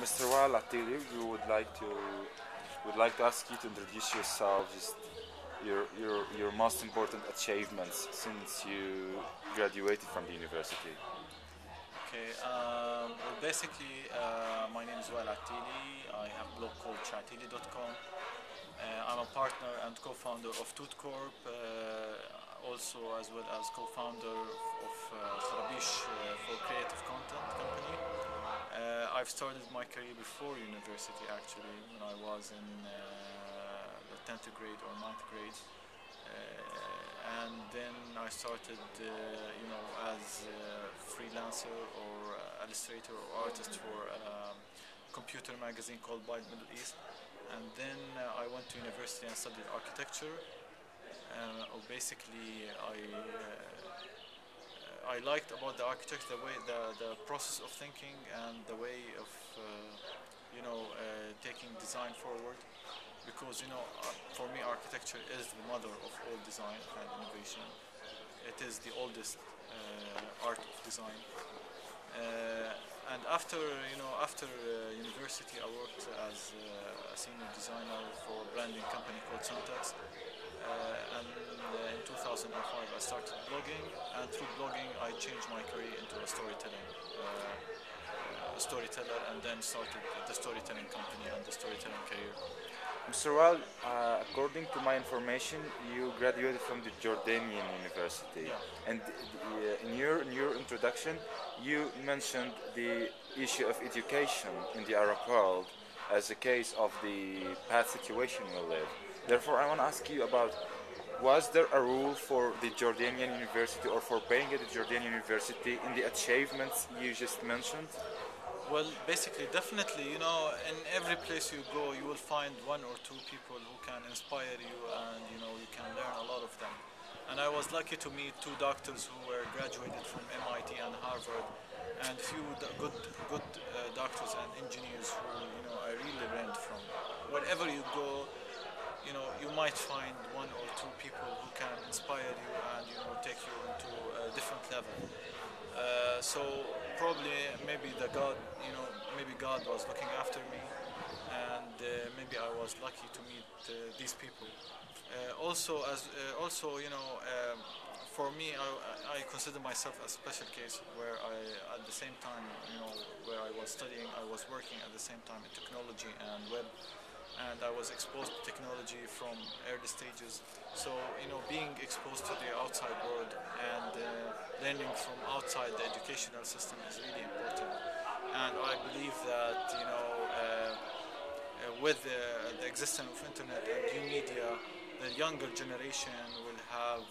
Mr. Wael Attili, we would like to ask you to introduce yourself, just your most important achievements since you graduated from the university. Okay, well, basically, my name is Wael Attili. I have a blog called chatili.com. I'm a partner and co-founder of tootcorp, also as well as co-founder of Kharabeesh for creative content company. I've started my career before university actually, when I was in the 10th grade or ninth grade. And then I started, as a freelancer or illustrator or artist for a computer magazine called Byte Middle East. And then I went to university and studied architecture. Basically, I liked about the architecture the way the process of thinking and the way of taking design forward, because for me architecture is the mother of all design and innovation. It is the oldest art of design. And after university, I worked as a senior designer for a branding company called Syntax. And in 2005, I started blogging, and through blogging, I changed my career into a storyteller, and then started the storytelling company and the storytelling career. Mr. Wael, according to my information, you graduated from the Jordanian University, Yeah. and in your introduction, you mentioned the issue of education in the Arab world as a case of the bad situation we live. Therefore, I want to ask you about, was there a rule for the Jordanian University or for paying at the Jordanian University in the achievements you just mentioned? Well, basically, definitely, in every place you go, you will find one or two people who can inspire you, and you can learn a lot of them. And I was lucky to meet two doctors who were graduated from MIT and Harvard, and few good doctors and engineers who I really learned from. Wherever you go, you might find one or two people who can inspire you and take you into a different level. So probably maybe maybe God was looking after me, and maybe I was lucky to meet these people. Also, for me, I consider myself a special case where at the same time, where I was studying, I was working at the same time in technology and web, and I was exposed to technology from early stages. So being exposed to the outside world and learning from outside the educational system is really important. And I believe that with the existence of internet and new media, the younger generation will have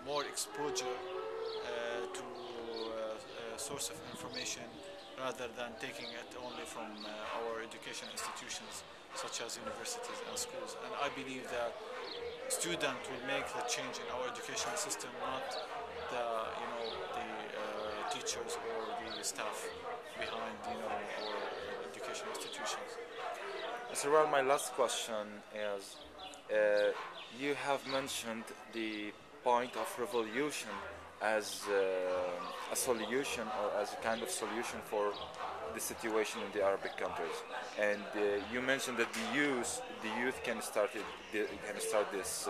more exposure to a source of information rather than taking it only from our education institutions such as universities and schools. And I believe that students will make the change in our education system, not the teachers or the staff behind our education institutions. Mr. Well, my last question is, you have mentioned the point of revolution as a solution or as a kind of solution for the situation in the Arabic countries, and you mentioned that the youth can start this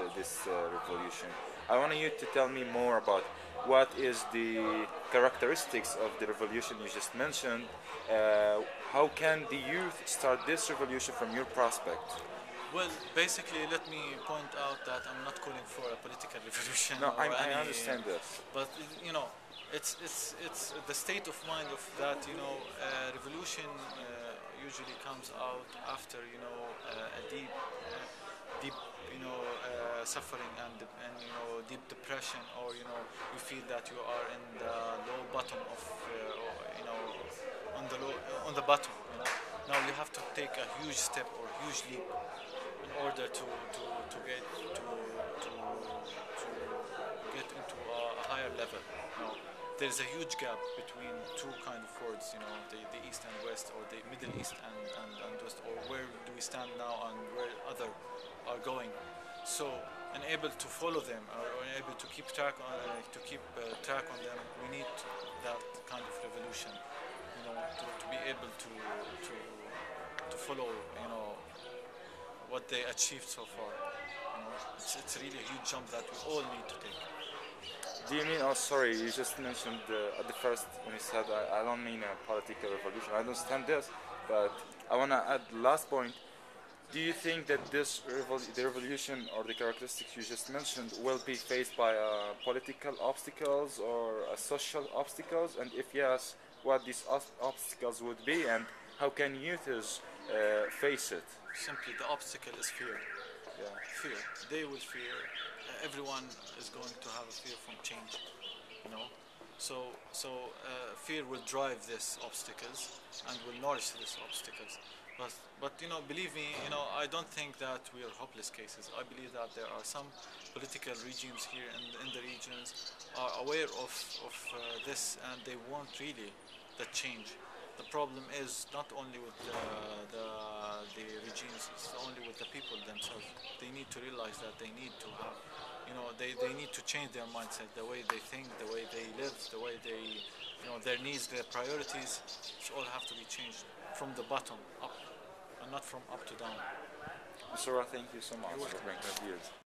revolution. I want you to tell me more about what is the characteristics of the revolution you just mentioned. How can the youth start this revolution from your prospect? Well, basically, let me point out that I'm not calling for a political revolution No, or I any, understand this. but it's the state of mind of that. Revolution usually comes out after a deep suffering and deep depression, or you feel that you are in the low bottom of or, on the low on the bottom. Now you have to take a huge step or a huge leap in order to get into a higher level. There's a huge gap between two kind of words, the East and West, or the Middle East and West, or where do we stand now and where other are going. So, able to follow them, or able to keep track on them, we need that kind of revolution. to be able to follow, what they achieved so far. It's really a huge jump that we all need to take. Do you mean? Oh, sorry. You just mentioned at the first when you said I don't mean a political revolution. I understand this, but I wanna add the last point. Do you think that the revolution or the characteristics you just mentioned will be faced by political obstacles or social obstacles? And if yes, what these obstacles would be, and how can youths face it? Simply, the obstacle is fear. Yeah. Fear. They will fear. Everyone is going to have a fear from change. You know, fear will drive these obstacles and will nourish these obstacles. But believe me, I don't think that we are hopeless cases. I believe that there are some political regimes here in the regions are aware of this, and they want really the change. The problem is not only with the regimes, it's only with the people themselves. They need to realize that they need to have, they need to change their mindset, the way they think, the way they live, the way they, their needs, their priorities. It's all have to be changed from the bottom up, and not from up to down. Mr. Ra, thank you so much for bringing your views.